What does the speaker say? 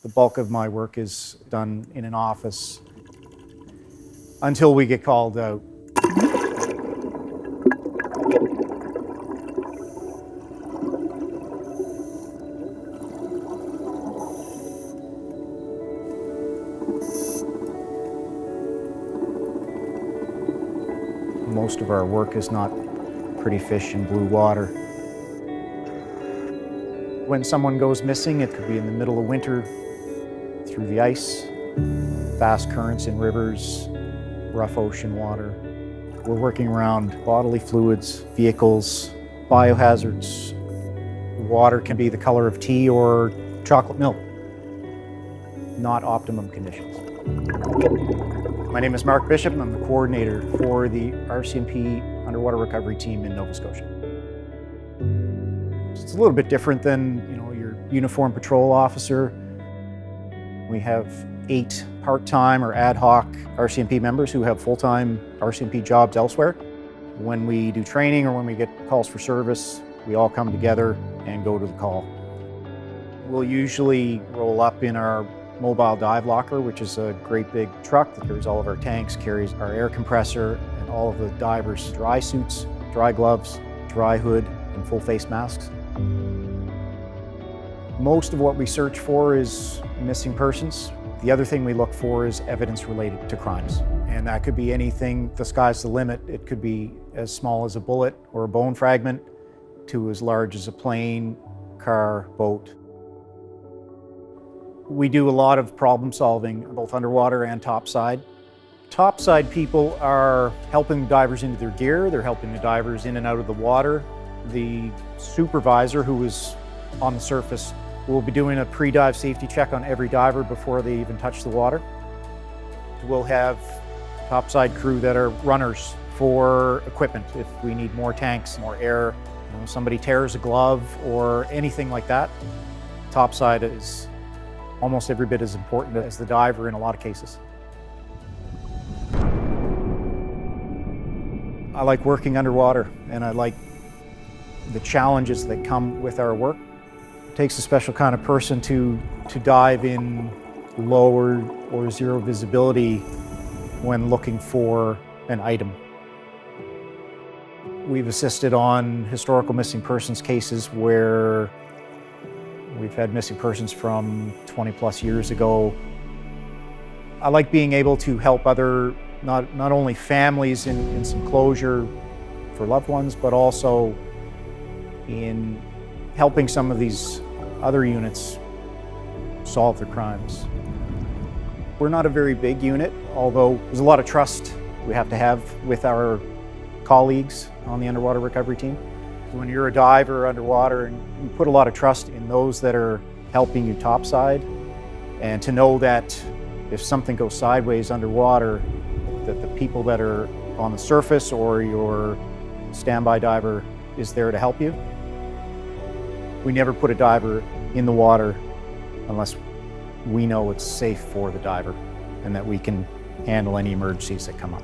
The bulk of my work is done in an office until we get called out. Most of our work is not pretty fish in blue water. When someone goes missing, it could be in the middle of winter, through the ice, fast currents in rivers, rough ocean water. We're working around bodily fluids, vehicles, biohazards. Water can be the color of tea or chocolate milk. Not optimum conditions. My name is Mark Bishop, and I'm the coordinator for the RCMP underwater recovery team in Nova Scotia. It's a little bit different than your uniformed patrol officer. We have 8 part-time or ad hoc RCMP members who have full-time RCMP jobs elsewhere. When we do training or when we get calls for service, we all come together and go to the call. We'll usually roll up in our mobile dive locker, which is a great big truck that carries all of our tanks, carries our air compressor and all of the divers' dry suits, dry gloves, dry hood, and full face masks. Most of what we search for is missing persons. The other thing we look for is evidence related to crimes. And that could be anything, the sky's the limit. It could be as small as a bullet or a bone fragment to as large as a plane, car, boat. We do a lot of problem solving, both underwater and topside. Topside people are helping divers into their gear. They're helping the divers in and out of the water. The supervisor who is on the surface will be doing a pre-dive safety check on every diver before they even touch the water. We'll have topside crew that are runners for equipment. If we need more tanks, more air, somebody tears a glove or anything like that, topside is almost every bit as important as the diver in a lot of cases. I like working underwater, and I like the challenges that come with our work. It takes a special kind of person to dive in low or zero visibility when looking for an item. We've assisted on historical missing persons cases where we've had missing persons from 20 plus years ago. I like being able to help other, not only families in some closure for loved ones, but also in helping some of these other units solve their crimes. We're not a very big unit, although there's a lot of trust we have to have with our colleagues on the underwater recovery team. When you're a diver underwater, and you put a lot of trust in those that are helping you topside, and to know that if something goes sideways underwater, that the people that are on the surface or your standby diver is there to help you. We never put a diver in the water unless we know it's safe for the diver and that we can handle any emergencies that come up.